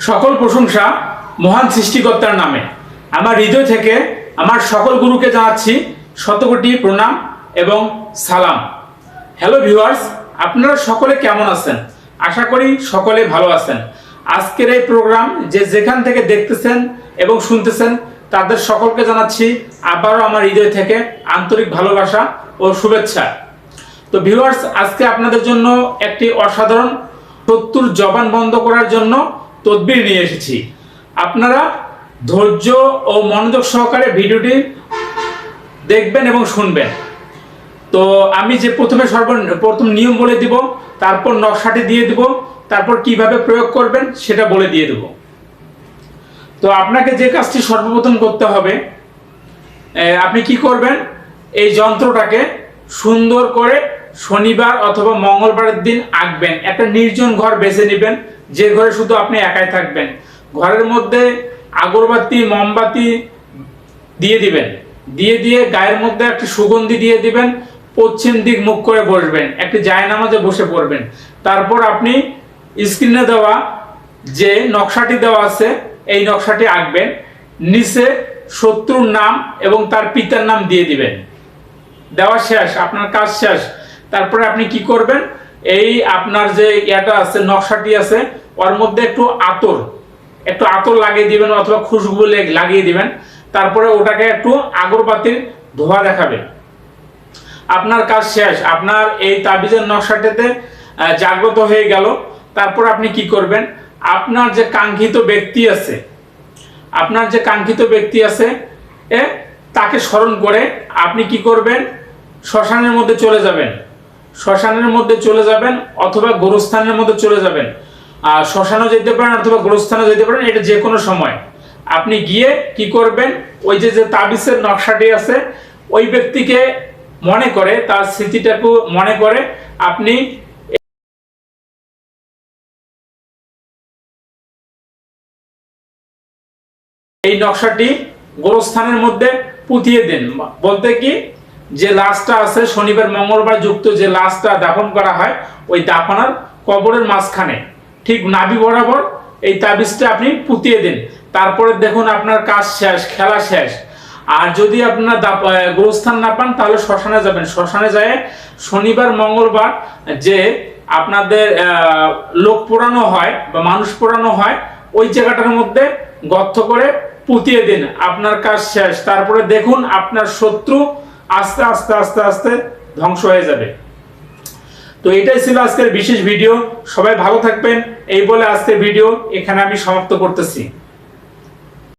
সকল প্রশংসা মহান সৃষ্টিকর্তার নামে। আমার হৃদয় থেকে আমার সকল গুরুকে জানাচ্ছি শতকোটি প্রণাম এবং সালাম। হ্যালো ভিউয়ার্স, আপনারা সকলে কেমন আছেন? আশা করি সকলে ভালো আছেন। আজকের এই প্রোগ্রাম যেখান থেকে দেখতেছেন এবং শুনতেছেন তাদের সকলকে জানাচ্ছি আবারও আমার হৃদয় থেকে আন্তরিক ভালোবাসা ও শুভেচ্ছা। তো ভিউয়ার্স, আজকে আপনাদের জন্য একটি অসাধারণ শত্রুর জবান বন্ধ করার জন্য তদবির নিয়ে এসেছি। আপনারা ধৈর্য ও মনোযোগ সহকারে ভিডিওটি দেখবেন এবং শুনবেন। তো আমি যে প্রথম নিয়ম বলে দিব, তারপর নকশাটি দিয়ে দিব, তারপর কিভাবে প্রয়োগ করবেন সেটা বলে দিয়ে দেব। তো আপনাকে যে কাজটি সর্বপ্রথম করতে হবে, আপনি কি করবেন, এই যন্ত্রটাকে সুন্দর করে শনিবার অথবা মঙ্গলবারের দিন আঁকবেন। একটা নির্জন ঘর বেছে নেবেন, যে ঘরে শুধু আপনি একাই থাকবেন। ঘরের মধ্যে আগরবাতি মোমবাতি দিয়ে দিবেন, দিয়ে গায়ের মধ্যে একটা সুগন্ধি দিয়ে দিবেন। পশ্চিম দিক মুখ করে বসবেন, একটি জায়নামাজে বসে পড়বেন। তারপর আপনি স্ক্রিনে দেওয়া যে নকশাটি দেওয়া আছে এই নকশাটি আঁকবেন। নিচে শত্রুর নাম এবং তার পিতার নাম দিয়ে দিবেন। দেওয়া শেষ, আপনার কাজ শেষ। তারপরে আপনি কি করবেন, এই আপনার যে ইয়াটা আছে, নকশাটি আছে, ওর মধ্যে একটু আতর লাগিয়ে দিবেন অথবা খুশবু লাগিয়ে দিবেন। তারপরে ওটাকে একটু আগরবাতির ধোঁয়া দেখাবে। আপনার কাজ শেষ। আপনার এই তাবিজের নকশাটিতে জাগ্রত হয়ে গেল। তারপর আপনি কি করবেন, আপনার যে কাঙ্ক্ষিত ব্যক্তি আছে তাকে স্মরণ করে আপনি কি করবেন, শ্মশানের মধ্যে চলে যাবেন অথবা গোরস্থানের মধ্যে চলে যাবেন। শ্মশানও যেতে পারেন অথবা গোরস্থানও যেতে পারেন, এটা যে কোনো সময়। আপনি গিয়ে কি করবেন, ওই যে তাবিজের নকশাটি আছে ওই ব্যক্তিকে মনে করে, তার স্মৃতিটাকে মনে করে আপনি এই নকশাটি গোরস্থানের মধ্যে পুঁতিয়ে দেন। বলতে কি, যে লাশটা আছে শনিবার মঙ্গলবার যুক্ত যে লাশটা দাফন করা হয়, ওই দাফনার কবরের মাঝখানে ঠিক নাভি বরাবর এই তাবিজটা আপনি পুঁতিয়ে দেন। তারপরে দেখুন আপনার কাজ শেষ, খেলা শেষ। আর যদি আপনার গোরস্থান না পান তাহলে শ্মশানে যাবেন। শ্মশানে যায় শনিবার মঙ্গলবার যে আপনাদের লোক পোড়ানো হয় বা মানুষ পোড়ানো হয়, ওই জায়গাটার মধ্যে গর্ত করে পুঁতিয়ে দিন। আপনার কাজ শেষ। তারপরে দেখুন আপনার শত্রু আস্তে আস্তে আস্তে আস্তে ধ্বংস হয়ে যাবে। তো এটাই ছিল আজকের বিশেষ ভিডিও। সবাই ভালো থাকবেন এই বলে আজকের ভিডিও এখানে আমি সমাপ্ত করতেছি।